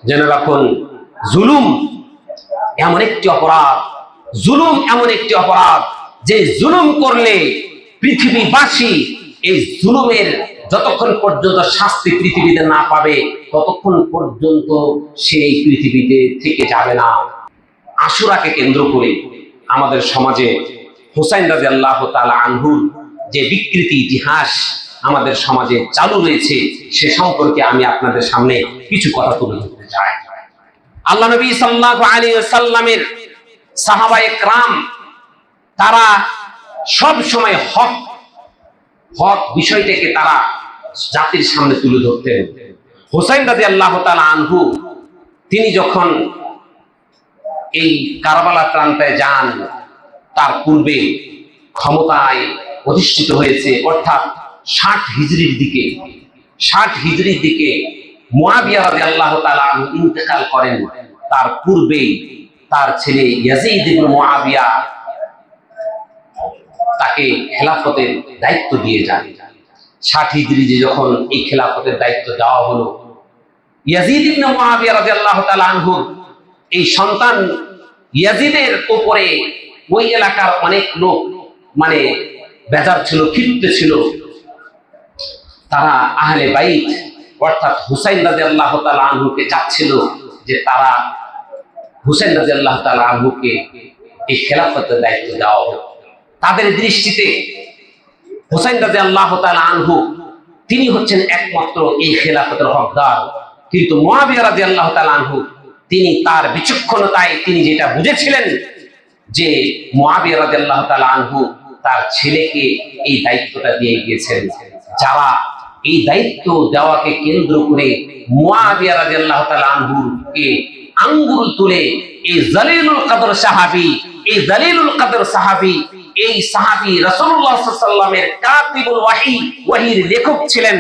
জেনে রাখুন, জুলুম এমন একটি অপরাধ, জুলুম এমন একটি অপরাধ যে জুলুম করলে পৃথিবীবাসী এই জুলুমের যতক্ষণ পর্যন্ত শাস্তি পৃথিবীতে না পাবে ততক্ষণ পর্যন্ত সেই পৃথিবীতে থেকে যাবে না। আশুরাকে কেন্দ্র করে আমাদের সমাজে হুসাইন রাদিয়াল্লাহু তাআলা আনহুর যে বিকৃতি ইতিহাস আমাদের সমাজে চালু রয়েছে সে সম্পর্কে আমি আপনাদের সামনে কিছু কথা তুলে ধরতে চাই। আল্লাহ নবী সাল্লাল্লাহু আলাইহি ওয়াসাল্লামের সাহাবায়ে কেরাম তারা সব সময় হক বিষয়টাকে তারা জাতির সামনে তুলে ধরতেন। হুসাইন রাদিয়াল্লাহু তাআলা আনহু তিনি যখন এই কারবালা প্রান্তে যান তার পূর্বে ক্ষমতায় অধিষ্ঠিত হয়েছে, অর্থাৎ 60 হিজরির দিকে মুআবিয়া রাদিয়াল্লাহু তাআলা আনহু ইন্তেকাল করেন। তার পূর্বে তার ছেলে ইয়াজিদ ইবনে মুআবিয়া তাকে খেলাফতের দায়িত্ব দিয়ে যান। 60 হিজরিতে যখন এই খেলাফতের দায়িত্ব দেওয়া হলো, ইয়াজিদ ইবনে মুআবিয়া রাদিয়াল্লাহু তাআলা আনহু এই সন্তান ইয়াজিদের উপরে ওই এলাকার অনেক লোক বেজার ছিল, ক্ষিপ্ত ছিল। তারা আহলে বাইত অর্থাৎ হুসাইন রাদিয়াল্লাহু তাআলা আনহুকে চাচ্ছিল যে তারা হুসাইন রাদিয়াল্লাহু তাআলা আনহুকে এই খেলাফতের দায়িত্ব দেওয়া হোক। তাদের দৃষ্টিতে হুসাইন রাদিয়াল্লাহু তাআলা আনহু তিনি হচ্ছেন একমাত্র এই খেলাফতের হকদার, কিন্তু মুআবিয়া রাদিয়াল্লাহু তাআলা আনহু তিনি তার বিচক্ষণতায় তিনি যেটা বুঝেছিলেন যে মুআবিয়া রাদিয়াল্লাহু তাআলা আনহু তার ছেলেকে এই দায়িত্বটা দিয়ে গিয়েছেন। যারা এই দায়িত্ব দেওয়াকে কেন্দ্র করে মুআবিয়া রাদিয়াল্লাহু তাআলা আনহুকে আঙ্গুল তুলে এই জালিলুল কদর সাহাবী এই সাহাবী রাসূলুল্লাহ সাল্লাল্লাহু আলাইহি ওয়াসাল্লামের কাতিবুল ওয়াহী, ওয়াহীর লেখক ছিলেন।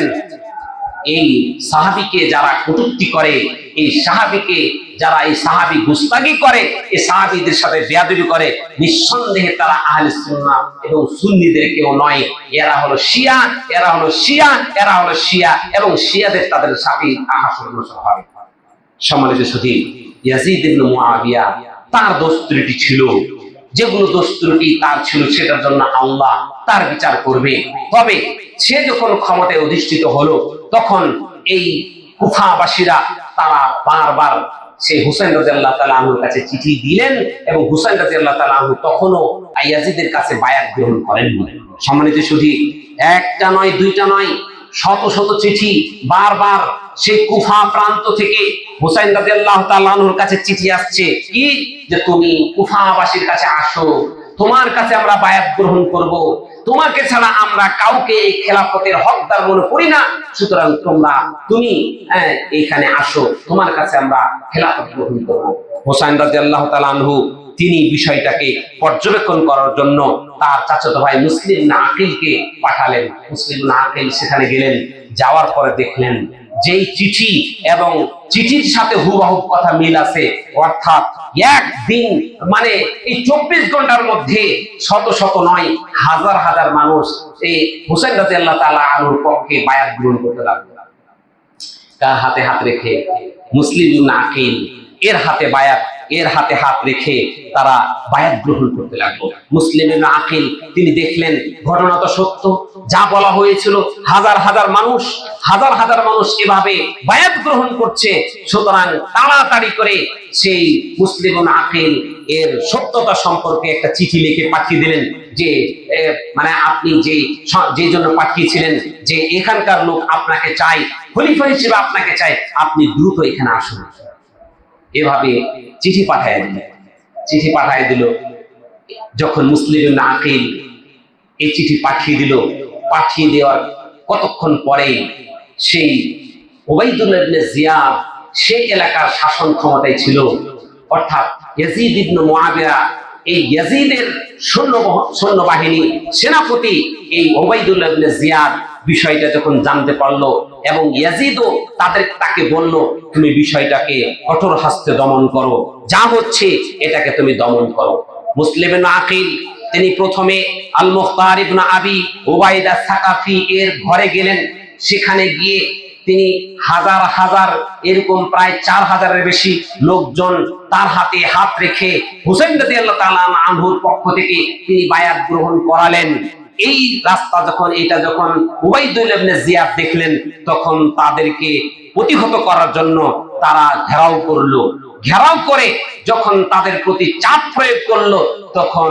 এই সাহাবীকে যারা কটূক্তি করে, এই সাহাবীকে যারা এই সাহাবী গুস্তাখি করে, এই সাহাবীদের সাথে বেয়াদবি করে, নিঃসন্দেহে তারা আহলে সুন্নাহ এবং সুন্নিদের কেউ নয়। এরা হলো শিয়া এবং শিয়াদের তাদের সাথে হবে। সম্মানিত সুধী, ইয়াজিদ ইবনে মুআবিয়া তার দোষ ত্রুটি ছিল, যেগুলো দোষ ত্রুটি তার ছিল সেটার জন্য আল্লাহ তার বিচার করবে। তবে সে যখন ক্ষমতায় অধিষ্ঠিত হলো তখন এই কুফাবাসীরা তারা বারবার সে হুসাইন রাদিয়াল্লাহু তাআলা আনহুর কাছে চিঠি দিলেন এবং হুসাইন রাদিয়াল্লাহু তাআলা আনহু তখনও ইয়াজিদের কাছে বায়াত গ্রহণ করেন। সম্মানিত সুধী, একটা নয় দুইটা নয়, শত শত চিঠি বারবার সেই কুফা প্রান্ত থেকে হুসাইন রাদিয়াল্লাহু তাআলা আনহুর কাছে চিঠি আসছে কি যে তুমি কুফাবাসীর কাছে আসো, তোমার কাছে আমরা বায়াত গ্রহণ করব, তোমাকে ছাড়া আমরা কাউকে এই খেলাফতের হকদার মনে করি না, সুতরাং তুমি এখানে আসো, তোমার কাছে আমরা খেলাফত গ্রহণ করব। হুসাইন রাদিয়াল্লাহু তাআলা আনহু তিনি বিষয়টাকে পর্যবেক্ষণ করার জন্য তার চাচাতো ভাই মুসলিম ইবনে আকিলকে পাঠালেন। মুসলিম ইবনে আকিল সেখানে গেলেন, যাওয়ার পরে দেখলেন যেই চিঠি এবং চিঠির সাথে হুবহু কথা মিল আছে, অর্থাৎ একদিন এই 24 ঘন্টার মধ্যে শত শত নয় হাজার হাজার মানুষ এই হুসাইন রাদিয়াল্লাহু তাআলা আনহুর পক্ষে বায়াত গ্রহণ করতে লাগলো। তার হাতে হাত রেখে মুসলিম ইবনে আকিল এর হাতে হাত রেখে তারা বায়াত গ্রহণ করতে লাগলো। মুসলিম ইবনে আকিল তিনি দেখলেন ঘটনা তো সত্য, যা বলা হয়েছিল হাজার হাজার মানুষ এভাবে বায়াত গ্রহণ করছে, সুতরাং তাড়াতাড়ি করে সেই মুসলিম ইবনে আকিল এর সত্যতা সম্পর্কে একটা চিঠি লিখে পাঠিয়ে দিলেন যে আপনি যে জন্য পাঠিয়েছিলেন যে এখানকার লোক আপনাকে চাই, খলিফা হিসেবে আপনাকে চাই, আপনি দ্রুত এখানে আসুন। এভাবে চিঠি পাঠিয়ে দিল। যখন মুসলিম ইবনে আকিল এই চিঠি পাঠিয়ে দেওয়ার কতক্ষণ পরে সেই উবাইদুল্লাহ ইবনে জিয়াদ সেই এলাকার শাসন ক্ষমতায় ছিল, অর্থাৎ ইয়াজিদ ইবনে মুআবিয়া এই ইয়াজিদের সৈন্যবাহিনী সেনাপতি এই উবাইদুল্লাহ ইবনে জিয়াদ বিষয়টা যখন জানতে পারলো এবং ইয়াজিদও তাকে বলল তুমি বিষয়টাকে কঠোর হস্তে দমন করো, যা হচ্ছে এটাকে তুমি দমন করো। মুসলিম ইবনে আকিল তিনি প্রথমে আল মুখতার ইবনে আবি উবাইদা সাকাফি এর ঘরে গেলেন। সেখানে গিয়ে তিনি হাজার হাজার এরকম প্রায় 4000-এর বেশি লোকজন তার হাতে হাত রেখে হুসাইন রাদিয়াল্লাহু তাআলা আনহুর পক্ষ থেকে তিনি বায়াত গ্রহণ করালেন। এই রাস্তা যখন উবাইদুল্লাহ ইবনে জিয়াদ দেখলেন, তখন তাদেরকে প্রতিহত করার জন্য তারা ঘেরাও করলো। ঘেরাও করে যখন তাদের প্রতি চাপ প্রয়োগ করলো, তখন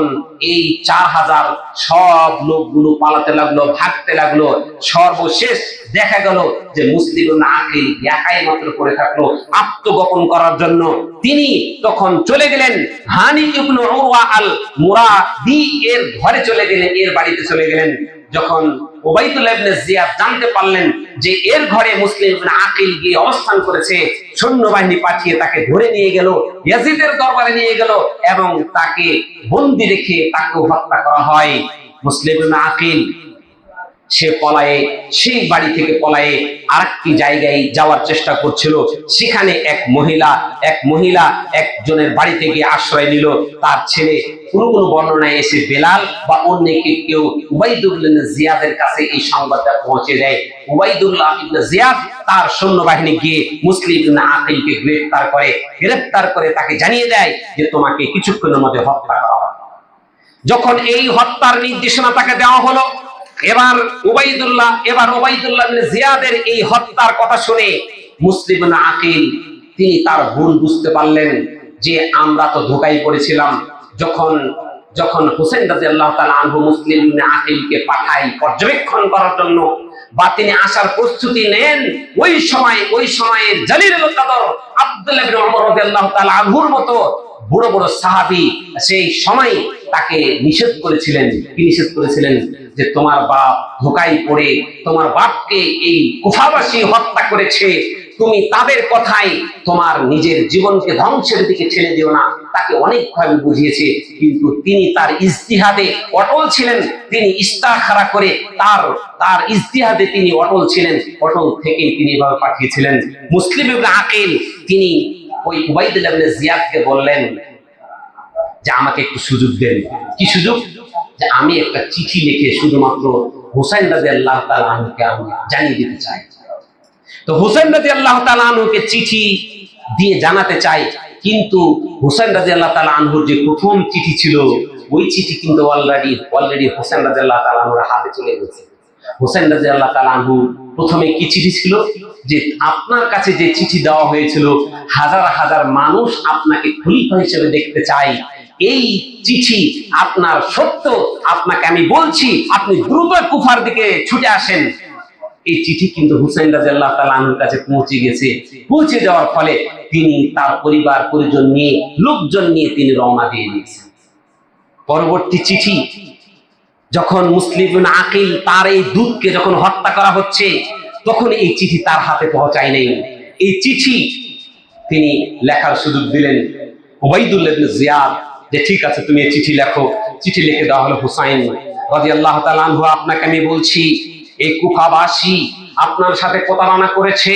এই 4000 সব লোকগুলো পালাতে লাগলো, ভাগতে লাগলো। সর্বশেষ দেখা গেল যে মুসলিম ইবনে আকিল একাই মাত্র পড়ে থাকলো আত্মগোপন করার জন্য। তিনি তখন চলে গেলেন হানি ইবনে উরওয়া আল মুরাদি এর ঘরে চলে গেলেন, এর বাড়িতে চলে গেলেন। যখন উবাইদুল্লাহ ইবনে জিয়াদ জানতে পারলেন যে এর ঘরে মুসলিম ইবনে আকিল গিয়ে অবস্থান করেছে, সৈন্যবাহিনী পাঠিয়ে তাকে ধরে নিয়ে গেল, ইয়াজিদের দরবারে নিয়ে গেল এবং তাকে বন্দী রেখে তাকে হত্যা করা হয়। মুসলিম ইবনে আকিল সে পলায়ে, সেই বাড়ি থেকে পলায়ে আরেকটি জায়গায় যাওয়ার চেষ্টা করছিল। সেখানে এক মহিলা একজনের বাড়িতে গিয়ে আশ্রয় নিল। তার ছেলে কোনো বর্ণনায় এসে বেলাল বা অন্য কেউ উবাইদুল্লাহ ইবনে জিয়াদের কাছে এই সংবাদটা পৌঁছে দেয়। উবাইদুল্লাহ ইবনে জিয়াদ তার সৈন্যবাহিনী গিয়ে মুসলিম ইবনে আকিলকে গ্রেফতার করে তাকে জানিয়ে দেয় যে তোমাকে কিছুক্ষণের মধ্যে হত্যা করা হবে। যখন এই হত্যার নির্দেশনা তাকে দেওয়া হলো, এবার উবাইদুল্লাহ ইবনে জিয়াদের এই হত্যার কথা শুনে মুসলিম ইবনে আকিল তিনি তার ভুল বুঝতে পারলেন যে আমরা তো ধোঁকায় পড়েছিলাম। যখন হুসাইন রাদিয়াল্লাহু তাআলা আনহু মুসলিম ইবনে আকিলকে পাঠায় পর্যবেক্ষণ করার জন্য বা তিনি আসার প্রস্তুতি নেন, ওই সময়ের জালিলুল কদর আব্দুল্লাহ ইবনে ওমর রাদিয়াল্লাহু তাআলা আনহুর মতো বড় বড় সাহাবী সেই সময় তাকে নিষেধ করেছিলেন যে তোমার বাপ ধোঁকায় পড়ে তোমার বাপকে এই কুফাবাসী হত্যা করেছে, তুমি তাদের কথায় তোমার নিজের জীবনকে ধ্বংসের দিকে ঠেলে দিও না। তাকে অনেকভাবে বুঝিয়েছে, কিন্তু তিনি তার ইজতিহাদে অটল ছিলেন। তিনি ইস্তাখারা করে তার ইজতিহাদে তিনি অটল ছিলেন। অটল থেকেই তিনি এভাবে পাঠিয়েছিলেন। মুসলিম ইবনে আকিল তিনি ওই উবাইদুল্লাহ ইবনে জিয়াদকে বললেন যে আমাকে একটু সুযোগ দেন। কি সুযোগ? যে আমি একটা চিঠি লিখে শুধুমাত্র হুসাইন রাদিয়াল্লাহু তাআলা আনহুকে আমি জানিয়ে দিতে চাই। তো হুসাইন রাদিয়াল্লাহু তাআলা আনহুকে চিঠি দিয়ে জানাতে চাই, কিন্তু হুসাইন রাদিয়াল্লাহু তাআলা আনহুর যে প্রথম চিঠি ছিল, ওই চিঠি কিন্তু অলরেডি হুসাইন রাদিয়াল্লাহু তাআলা আনহুর হাতে চলে গেছে। হুসাইন রাদিয়াল্লাহু তাআলা আনহু প্রথমে কি চিঠি ছিল, যে আপনার কাছে যে চিঠি দেওয়া হয়েছিল, হাজার হাজার মানুষ আপনাকে খলিফা হিসেবে দেখতে চায়, এই চিঠি আপনার সত্য, আপনাকে আমি বলছি আপনি দ্রুত কুফার দিকে ছুটে আসেন। এই চিঠি কিন্তু হুসাইন রাদিয়াল্লাহু তাআলা আনহুর কাছে পৌঁছে গেছে। পৌঁছে যাওয়ার ফলে তিনি তার পরিবার পরিজন নিয়ে, লোকজন নিয়ে তিনি রওনা দিয়ে দিয়েছেন। পরবর্তী চিঠি যখন মুসলিম ইবনে আকিল তার এই দূতকে যখন হত্যা করা হচ্ছে, তখন এই চিঠি তার হাতে পৌঁছায় নাই। এই চিঠি তিনি লেখার সুযোগ দিলেন উবাইদুল্লাহ ইবনে জিয়াদ যে ঠিক আছে তুমি এই চিঠি লেখো। চিঠি লিখে দেওয়া হলো হুসাইন রাদিয়াল্লাহু তাআলা আনহু, আপনাকে আমি বলছি এই কুফাবাসী আপনার সাথে প্রতারণা করেছে।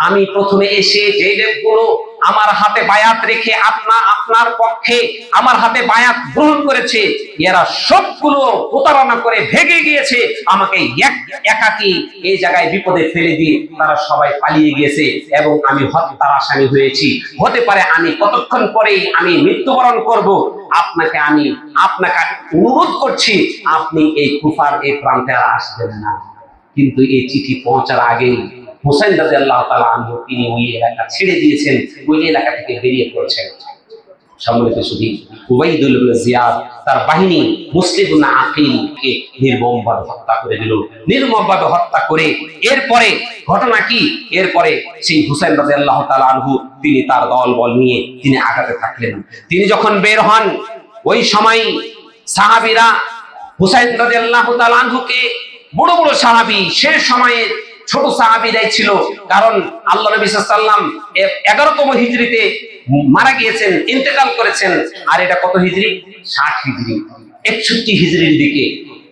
আমি প্রথমে এসে যে লোকগুলো আমার হাতে বায়াত রেখে আপনার পক্ষে আমার হাতে বায়াত গ্রহণ করেছে, এরা সবগুলো প্রতারণা করে ভেগে গিয়েছে। আমাকে একাকী এই জায়গায় বিপদে ফেলে দিয়ে তারা সবাই পালিয়ে গিয়েছে এবং আমি হত্যার আসামি হয়েছি। হতে পারে আমি কতক্ষণ পরেই আমি মৃত্যুবরণ করব। আপনাকে অনুরোধ করছি আপনি এই কুফার এই প্রান্তে আর আসবেন না। কিন্তু এই চিঠি পৌঁছার আগেই হুসাইন রাদিয়াল্লাহু তাআলা আনহু তিনি ওই এলাকা ছেড়ে দিয়েছেন, ওই এলাকা থেকে বেরিয়ে পড়েছেন। সম্মানিত সুধী, উবাইদুল্লাহ ইবনে জিয়াদ তার বাহিনী মুসলিম ইবনে আকিলকে নির্মমভাবে হত্যা করে দিল। নির্মমভাবে হত্যা করে এরপরে ঘটনা কি? এরপরে সেই হুসাইন রাদিয়াল্লাহু তাআলা আনহু তিনি তার দলবল নিয়ে তিনি আগাতে থাকলেন। তিনি যখন বের হন, ওই সময় সাহাবীরা হুসাইন রাদিয়াল্লাহু তাআলা আনহুকে, বড় বড় সাহাবী, সে সময়ে ছোট সাহাবীরাই ছিল, কারণ আল্লাহ নবী সাল্লাল্লাহু আলাইহি ওয়াসাল্লাম 11তম হিজরিতে মারা গিয়েছেন, ইন্তেকাল করেছেন। আর এটা কত হিজরি? 60 হিজরি, 61 হিজরির দিকে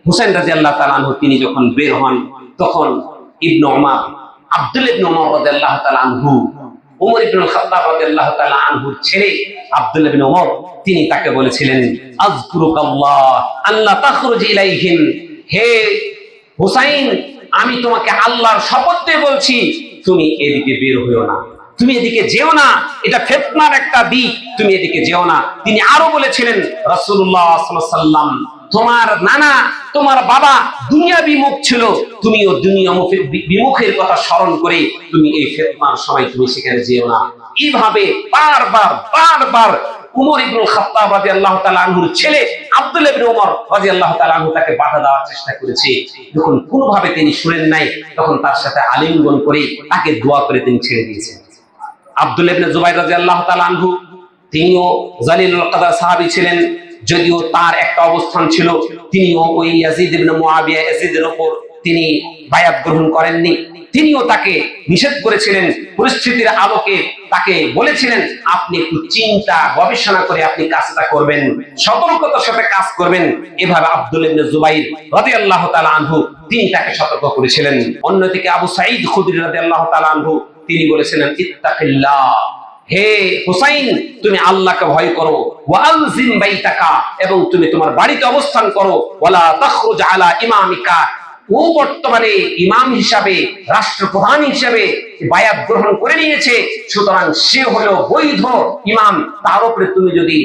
হুসাইন রাদিয়াল্লাহু তাআলা আনহু তিনি যখন বের হন, তখন ইবনে ওমর, আব্দুল্লাহ ইবনে ওমর রাদিয়াল্লাহু তাআলা আনহু, ওমর ইবনে খাত্তাব রাদিয়াল্লাহু তাআলা আনহুর ছেলে আব্দুল্লাহ ইবনে ওমর, তিনি তাকে বলেছিলেন আযকুরুকাল্লাহ আল্লা তাখরুজ ইলাইহিন, হে হুসাইন আমি তোমাকে আল্লাহর শপথ দিয়ে বলছি তুমি এদিকে বের হইও না, তুমি এদিকে যেও না, এটা ফিতনার একটা দিক, তুমি এদিকে যেও না। তিনি আরো বলেছিলেন রাসূলুল্লাহ সাল্লাল্লাহু আলাইহি ওয়াসাল্লাম, তোমার নানা তোমার বাবা দুনিয়া বিমুখ ছিল, তুমিও দুনিয়া বিমুখের কথা স্মরণ করে তুমি এই ফিতনার সময় তুমি সেখানে যেও না। এইভাবে বারবার বারবার উমর ইবনে খাত্তাব রাদিয়াল্লাহু তাআলা আনহুর ছেলে আব্দুল্লাহ ইবনে উমর রাদিয়াল্লাহু তাআলা আনহু তাকে বাধা দেওয়ার চেষ্টা করেছে। যখন কোনোভাবে তিনি শুনেন নাই, তখন তার সাথে আলিঙ্গন করে তাকে দোয়া করে তিনি ছেড়ে দিয়েছেন। আব্দুল্লাহ ইবনে জুবাইর রাদিয়াল্লাহু তাআলা আনহু তিনিও জালিলুল কদর সাহাবী ছিলেন, যদিও তার একটা অবস্থান ছিল, তিনিও ওই ইয়াজিদ ইবনে মুআবিয়া ইয়াজিদের উপর তিনি বায়াত গ্রহণ করেননি। তিনিও তাকে নিষেধ করেছিলেন, পরিস্থিতির আলোকে তাকে বলেছিলেন আপনি একটু চিন্তা গবেষণা করে আপনি কাজটা করবেন, সতর্কতার সাথে কাজ করবেন। এভাবে আব্দুল্লাহ ইবনে জুবাইর রাদিয়াল্লাহু তাআলা আনহু তিনি তাকে সতর্ক করেছিলেন। অন্যদিকে আবু সাঈদ খুদরি রাদিয়াল্লাহু তাআলা আনহু তিনি বলেছিলেন ইত্তাকিল্লাহ, হে হুসাইন তুমি আল্লাহকে ভয় করো, ওয়ালজিম বাইতাকা এবং তুমি তোমার বাড়িতে অবস্থান করো, ওয়ালা তাখরুজ আলা ইমামিকা, ও বর্তমানে ইমাম হিসাবে রাষ্ট্রপ্রধান হিসাবে বায়াত গ্রহণ করে নিয়েছে, সুতরাং সে হলো বৈধ ইমাম, তার উপরে তুমি যদি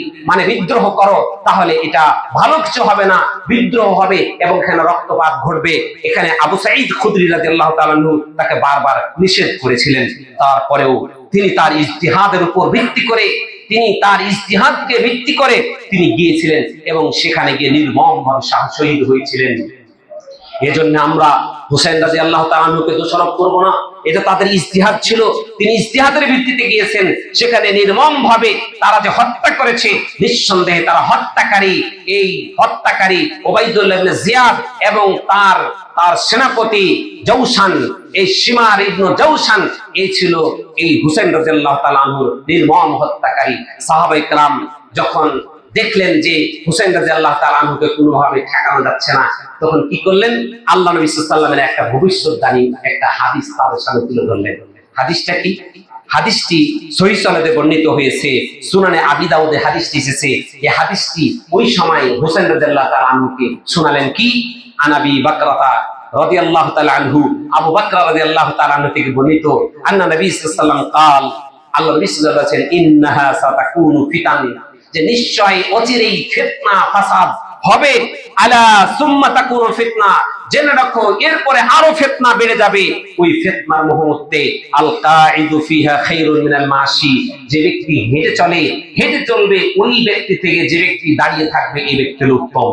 বিদ্রোহ করো তাহলে এটা ভালো কিছু হবে না, বিদ্রোহ হবে এবং এখানে রক্তপাত ঘটবে। এখানে আবু সাঈদ খুদরি রাদিয়াল্লাহু তাআলা আনহু তাকে বারবার নিষেধ করেছিলেন। তারপরেও তিনি তার ইজতিহাদের উপর ভিত্তি করে তিনি তার ইজতিহাদকে ভিত্তি করে তিনি গিয়েছিলেন এবং সেখানে গিয়ে নির্মমভাবে শহীদ হয়েছিলেন। এজন্য আমরা হুসাইন রাদিয়াল্লাহু তাআলা আনহুকে দোষারোপ করব না, এটা তাদের ইজতিহাদ ছিল, তিনি ইজতিহাদের ভিত্তিতে গিয়েছেন। সেখানে নির্মমভাবে তারা যে হত্যা করেছে, নিঃসন্দেহে তারা হত্যাকারী। এই হত্যাকারী উবাইদুল্লাহ ইবনে জিয়াদ এবং তার সেনাপতি জৌশান, এই শিমার ইবনে জৌশান, এই ছিল এই হুসাইন রাদিয়াল্লাহু তাআলা আনহুর নির্মম হত্যাকারী। সাহাবায়ে কেরাম যখন দেখলেন যে হুসাইন রাদিয়াল্লাহু তাআলা আনহুকে কোনোভাবে ঠেকানো যাচ্ছে না, তখন কি করলেন, আল্লাহ নবী সাল্লাল্লাহু আলাইহি ওয়াসাল্লামের একটা ভবিষ্যৎবাণী একটা হাদিস তাদের সামনে তুলে ধরলেন। হাদিসটা কি? হাদিসটি সহিহ সনদে বর্ণিত হয়েছে, সুনানে আবি দাউদে হাদিসটি এসেছে। এই হাদিসটি ওই সময় হুসাইন রাদিয়াল্লাহু তাআলা আনহুকে শোনালেন। কি? আনাবি বাকরাতা রাদিয়াল্লাহু তাআলা আনহু, আবু বকর রাদিয়াল্লাহু তাআলা আনহু থেকে বর্ণিত, আন্না নবী সাল্লাল্লাহু আলাইহি ওয়াসাল্লাম قال, আল্লাহ নবী সাল্লাল্লাহু আলাইহি ওয়াসাল্লাম বলেছেন, ইন্নাহা সাতাকুনু ফিতান, যে নিশ্চয় অচিরেই ফিতনা ফাসাদ হবে, আলা সুম্মা তাকুনু ফিতনা, জেনে রাখো এরপরে আরো ফিতনা বেড়ে যাবে। ওই ফিতনার মুহূর্তে আল কাঈদু ফিহা খায়রুন মিনাল মাশি, যে ব্যক্তি হেঁটে চলবে ওই ব্যক্তি থেকে যে ব্যক্তি দাঁড়িয়ে থাকবে এই ব্যক্তি উত্তম।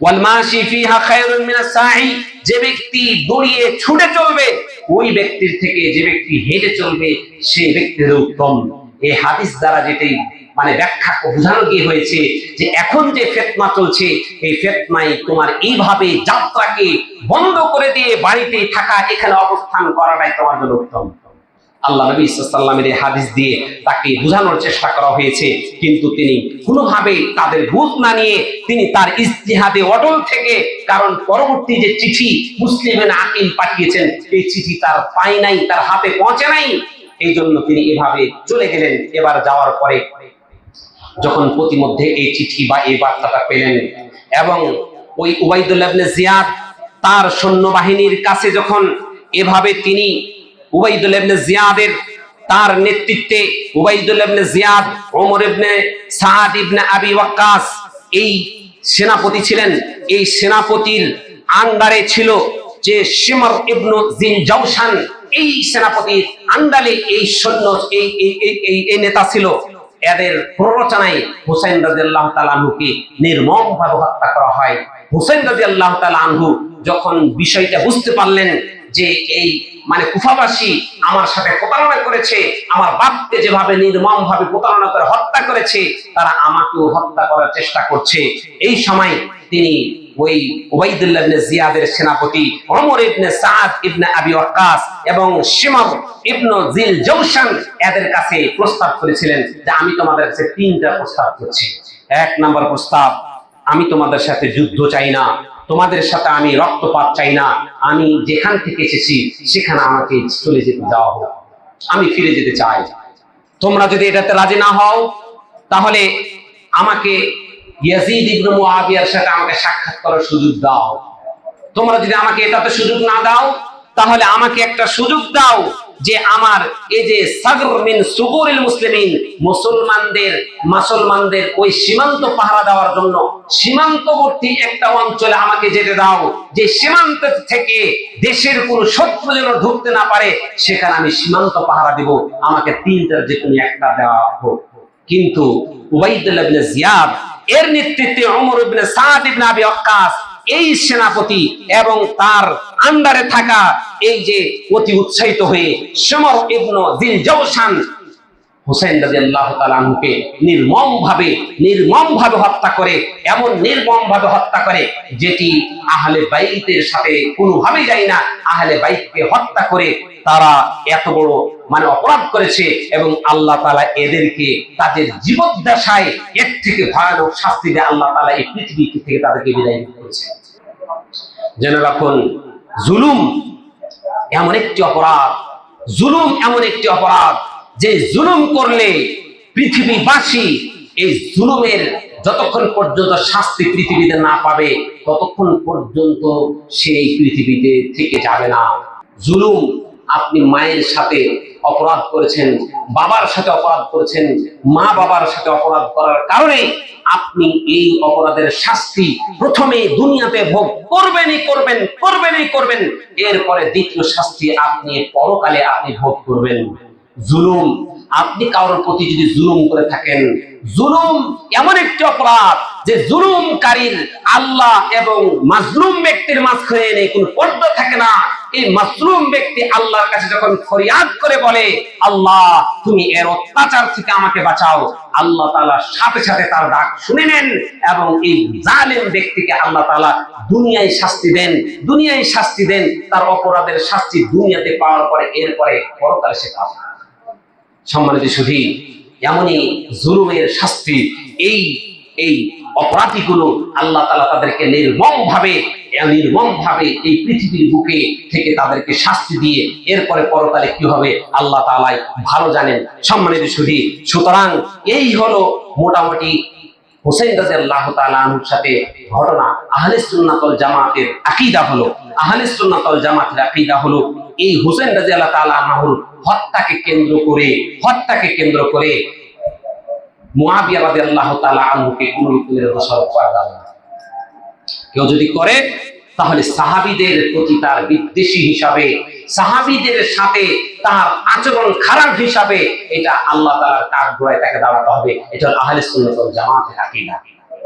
ওয়াল মাশি ফিহা খায়রুন মিনাস সাই, যে ব্যক্তি দৌড়িয়ে ছুটে চলবে ওই ব্যক্তির থেকে যে ব্যক্তি হেঁটে চলবে সেই ব্যক্তির উত্তম। এই হাদিস দ্বারা যেটাই ব্যাখ্যা বোঝানো গিয়ে হয়েছে যে এখন যে ফিতনা চলছে, এই ফিতনায় তোমার এইভাবে যাত্রাকে বন্ধ করে দিয়ে বাড়িতেই থাকা, এখানে অবস্থান করাটাই তোমার জন্য উত্তম। আল্লাহ নবী সাল্লাল্লাহু আলাইহি ওয়াসাল্লামের এই হাদিস দিয়ে তাকে বোঝানোর চেষ্টা করা হয়েছে, কিন্তু তিনি কোনোভাবে তাদের বুঝ না নিয়ে তিনি তার ইজতিহাদে অটল থেকে, কারণ পরবর্তী যে চিঠি মুসলিম ইবনে আকিল পাঠিয়েছেন এই চিঠি তার পায় নাই, তার হাতে পৌঁছে নাই, এই জন্য তিনি এভাবে চলে গেলেন। এবার যাওয়ার পরে যখন প্রতিমধ্যে এই চিঠি বা এই বার্তাটা পেলেন এবং ওই উবাইদুল্লাহ ইবনে জিয়াদ তার সৈন্যবাহিনীর কাছে যখন এভাবে তিনি উবাইদুল্লাহ ইবনে জিয়াদের তার নেতৃত্বে উবাইদুল্লাহ ইবনে জিয়াদ, ওমর ইবনে সাদ ইবনে আবি ওয়াক্কাস এই সেনাপতি ছিলেন, এই সেনাপতির আন্ডারে ছিল যে শিমর ইবনে জিল জাওশান, এই সেনাপতির আন্ডারে এই সৈন্য এই নেতা ছিল। এদের প্ররোচনায় হুসাইন রাদিয়াল্লাহু তাআলা আনহুকে নির্মমভাবে হত্যা করা হয়। হুসাইন রাদিয়াল্লাহু তাআলা আনহু যখন বিষয়টা বুঝতে পারলেন যে এই কুফাবাসী আমার সাথে প্রতারণা করেছে, আমার বাপকে যেভাবে নির্মমভাবে প্রতারণা করে হত্যা করেছে, তারা আমাকেও হত্যা করার চেষ্টা করছে, এই সময় তিনি ওই উবাইদুল্লাহ ইবনে জিয়াদের সেনাপতি ওমর ইবনে সাদ ইবনে আবি ওয়াক্কাস এবং শিমর ইবনে জিল জাওশান এদের কাছে প্রস্তাব করেছিলেন যে আমি তোমাদের কাছে তিনটা প্রস্তাব করছি। এক নম্বর প্রস্তাব, আমি তোমাদের সাথে যুদ্ধ চাই না, তোমাদের সাথে আমি রক্তপাত চাই না, আমি যেখান থেকে এসেছি সেখানে আমাকে চলে যেতে দেওয়া হোক, আমি ফিরে যেতে চাই। তোমরা যদি এটাতে রাজি না হও তাহলে আমাকে ইয়াজিদ ইবনে মুআবিয়ার সাথে আমাকে সাক্ষাৎ করার সুযোগ দাও। তোমরা যদি আমাকে এটাতে সুযোগ না দাও তাহলে আমাকে একটা সুযোগ দাও, যে আমার এই যে সাগর মিন সুগুরিল মুসলিমিন, মুসলমানদের ওই সীমান্ত পাহারা দেওয়ার জন্য সীমান্তবর্তী একটা অঞ্চলে আমাকে যেতে দাও, যে সীমান্ত থেকে দেশের কোন শত্রু যেন ঢুকতে না পারে, সেখানে আমি সীমান্ত পাহারা দিব, আমাকে তিনটার যে কোনো একটা দেওয়া হোক। কিন্তু উবাইদুল্লাহ ইবনে জিয়াদ এর নেতৃত্বে ওমর ইবনে সাদ ইবনে আবি ওয়াক্কাস এই সেনাপতি এবং তার আন্ডারে থাকা এই যে অতি উৎসাহিত হয়ে সমর ইবনে জিল জাওশান হুসাইন রাদিয়াল্লাহু তাআলা আনহুকে নির্মমভাবে হত্যা করে, এমন নির্মমভাবে হত্যা করে যেটি আহলে বাইতের সাথে কোনোভাবেই যায় না। আহলে বাইতকে হত্যা করে তারা এত বড় অপরাধ করেছে এবং আল্লাহ তাআলা এদেরকে তাদের জীবদ্দশায় এর থেকে ভয়ানক শাস্তি দিয়ে আল্লাহ তাআলা এই পৃথিবী থেকে তাদেরকে বিদায় করেছে। জেনে রাখুন, জুলুম এমন একটি অপরাধ, যে জুলুম করলে পৃথিবীবাসী এই জুলুমের যতক্ষণ পর্যন্ত শাস্তি পৃথিবীতে না পাবে ততক্ষণ পর্যন্ত সেই পৃথিবীতে থেকে যাবে না। জুলুম, আপনি মায়ের সাথে অপরাধ করেছেন, বাবার সাথে অপরাধ করেছেন, মা বাবার সাথে অপরাধ করার কারণে আপনি এই অপরাধের শাস্তি প্রথমে দুনিয়াতে ভোগ করবেন, এরপরে দ্বিতীয় শাস্তি আপনি পরকালে আপনি ভোগ করবেন। জুলুম, আপনি কারোর প্রতি যদি জুলুম করে থাকেন, জুলুম এমন একটি অপরাধ যে জুলুমকারীর আল্লাহ এবং মাজলুম ব্যক্তির মাঝখানে কোনো পর্দা থাকে না। এই মাজলুম ব্যক্তি আল্লাহর কাছে যখন ফরিয়াদ করে বলে, আল্লাহ তুমি এর অত্যাচার থেকে আমাকে বাঁচাও, আল্লাহ তাআলা সাথে সাথে তার ডাক শুনে নেন এবং এই জালেম ব্যক্তিকে আল্লাহ তাআলা দুনিয়ায় শাস্তি দেন, তার অপরাধের শাস্তি দুনিয়াতে পাওয়ার পরে এরপরে পরকালে সে পাবে। সম্মানিত সুধী, এমনই জুলুমের শাস্তি এই অপরাধীগুলো আল্লাহ তাআলা তাদেরকে নির্মমভাবে এই পৃথিবীর বুকে থেকে তাদেরকে শাস্তি দিয়ে এরপরে পরকালে কি হবে আল্লাহ তাআলাই ভালো জানেন। সম্মানিত সুধী, সুতরাং এই হলো মোটামুটি হুসাইন রাদিয়াল্লাহু তাআলা আনহুর সাথে ঘটনা। আহলে সুন্নাত ওয়াল জামাতের আকীদা হলো এই হুসাইন রাদিয়াল্লাহু তাআলা আনহুর হত্যাকে কেন্দ্র করে মুআবিয়া রাদিয়াল্লাহু তাআলা আনহুকে কোন রকমের দোষারোপ করা যাবে না। কেউ যদি করে তাহলে সাহাবীদের প্রতি তার বিদ্বেষী হিসাবে, সাহাবীদের সাথে তার আচরণ খারাপ হিসাবে এটা আল্লাহ তাআলার কাঠগড়ায় তাকে দাঁড়াতে হবে। এটা আহলে সুন্নাত ওয়াল জামাতের আকীদা।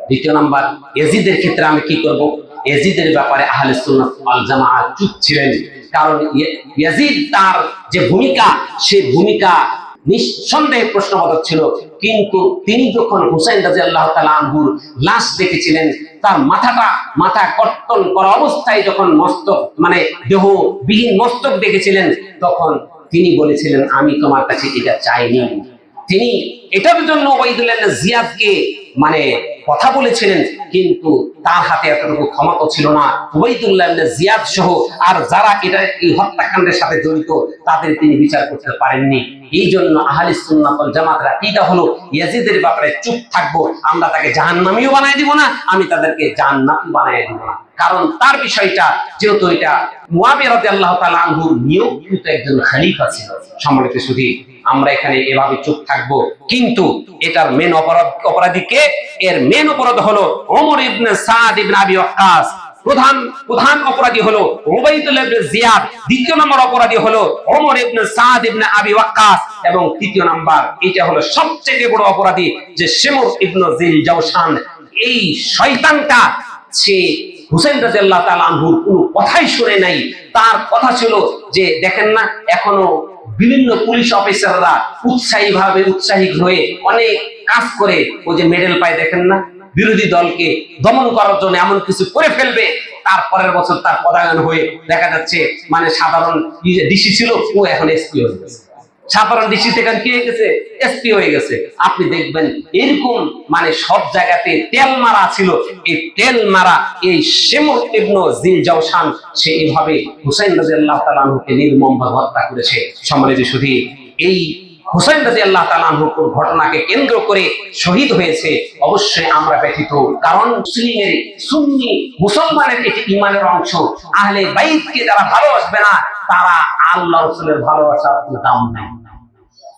দ্বিতীয় নাম্বার, ইয়াজিদের ক্ষেত্রে আমি কি করব? ইয়াজিদের ব্যাপারে আহলে সুন্নাত ওয়াল জামাত চুপ ছিলেন, কারণ ইয়াজিদ তার যে ভূমিকা, সে ভূমিকা নিঃসন্দেহে প্রশ্নবোধক ছিল। কিন্তু তিনি যখন হুসাইন রাদিয়াল্লাহু তাআলা আনহুর লাশ দেখেছিলেন, তার মাথা কর্তন করা অবস্থায় যখন দেহবিহীন মস্তক দেখেছিলেন, তখন তিনি বলেছিলেন, আমি তোমার কাছে এটা চাইনি। তিনি এটার জন্য উবাইদুল্লাহ ইবনে জিয়াদকে কথা বলেছিলেন, কিন্তু তার হাতে এতটুকু ক্ষমতা ছিল না। উবাইদুল্লাহ ইবনে জিয়াদ সহ আর যারা এই হত্যাকাণ্ডের সাথে জড়িত তাদের তিনি বিচার করতে পারেননি। এই জন্য আহলে সুন্নাত ওয়াল জামাতের আকীদা হলো ইয়াজিদের ব্যাপারে চুপ থাকবো, আমরা তাকে জাহান্নামীও বানায় দিব না, আমি তাদেরকে জান্নাতি বানায় দিব না। কারণ তার বিষয়টা যেহেতু এটা মুআবিয়া রাদিয়াল্লাহু তাআলা আনহুর নিয়োগকৃত একজন খলিফা ছিল। সম্মানিত সুধী, আমরা এখানে এভাবে চুপ থাকবো, কিন্তু এটার অপরাধীকে এর মেন অপরাধ হলো ওমর ইবনে সাদ ইবনে আবি ওয়াক্কাস। প্রধান অপরাধী হলো উবাইদুল্লাহ ইবনে জিয়াদ, দ্বিতীয় নম্বর অপরাধী হলো ওমর ইবনে সাদ ইবনে আবি ওয়াক্কাস, এবং তৃতীয় নাম্বার এটা হলো সবচেয়ে বড় অপরাধী যে শিমর ইবনে জিল জাওশান। এই শয়তানটা সে হুসাইন রাদিয়াল্লাহু তাআলা আনহুর কোনো কথাই শুনে নাই। তার কথা ছিল যে, দেখেন না এখনো বিভিন্ন পুলিশ অফিসাররা উৎসাহী হয়ে অনেক কাজ করে, ওই যে মেডেল পায়, দেখেন না বিরোধী দলকে দমন করার জন্য এমন কিছু করে ফেলবে, তারপরের বছর তার পদায়ন হয়ে দেখা যাচ্ছে সাধারণ ডিসি ছিল, ও এখন এসপি হয়ে গেছে। সাধারণ ডিসি থেকে কি হয়ে গেছে? এসপি হয়ে গেছে। আপনি দেখবেন এরকম সব জায়গাতে তেল মারা ছিল। এই তেল মারা এই শিমর ইবনে জিল জাওশান সে এইভাবে হুসাইন রাদিয়াল্লাহু তাআলা আনহুকে নির্মমভাবে হত্যা করেছে। সম্মানিত সুধী, এই হুসাইন রাদিয়াল্লাহু তাআলা আনহুর ঘটনাকে কেন্দ্র করে শহীদ হয়েছে অবশ্যই আমরা ব্যথিত। কারণ মুসলমানের এটি ঈমানের অংশ। আহলে বাইতকে যারা ভালোবাসবে না, তারা আল্লাহ রাসূলের ভালোবাসার কোনো দাম নাই,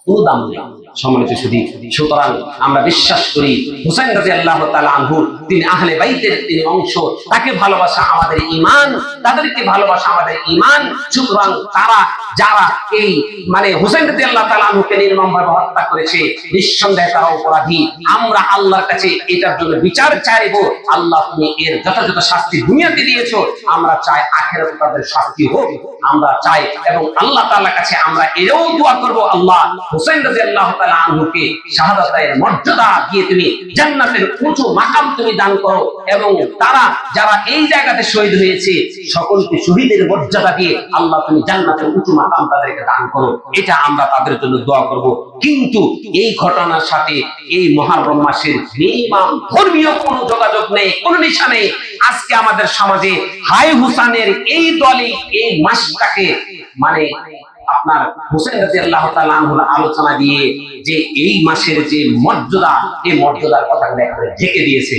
কোনো দাম নেই। সম্মানিত সুধী, সুতরাং আমরা বিশ্বাস করি হুসাইন রাদিয়াল্লাহু তাআলা আনহু তিনি আহলে বাইতের তিনি অংশ, তাকে ভালোবাসা আমাদের ঈমান, তাদেরকে ভালোবাসা আমাদের ঈমান। সুতরাং তারা যারা এই মানে হুসাইন রাদিয়াল্লাহু তাআলা আনহুকে নির্মমভাবে হত্যা করেছে, নিঃসন্দেহে তারা অপরাধী। আমরা আল্লাহর কাছে এটার জন্য বিচার চাইবো। আল্লাহ তুমি এর যথাযথ শাস্তি দুনিয়াতে দিয়েছো, আমরা চাই আখিরাতে তাদের শাস্তি হোক, আমরা চাই। এবং আল্লাহ তাআলার কাছে আমরা এও দোয়া করব, আল্লাহ হুসাইন রাদিয়াল্লাহু তাআলা আনহুকে শাহাদাতের মর্যাদা দিয়ে তুমি জান্নাতের উঁচু মাকাম তুমি দান করো, এবং তারা যারা এই জায়গাতে শহীদ হয়েছে সকলকে শহীদের মর্যাদা দিয়ে আল্লাহ তুমি জান্নাতের উঁচু মাকাম তাদেরকে দান করো, এটা আমরা তাদের জন্য দোয়া করব। কিন্তু এই ঘটনার সাথে এই মুহররম মাসের মিনিমাম ধর্মীয় কোনো যোগাযোগ নেই, কোনো নিশা নেই। আজকে আমাদের সমাজে হাই হুসাইনের এই দলই এই মাসটাকে মানে আপনার হুসাইন রাদিয়াল্লাহু তাআলা আনহুর আলোচনা দিয়ে যে এই মাসের যে মর্যাদা, এই মর্যাদার কথা ঢেকে দিয়েছে।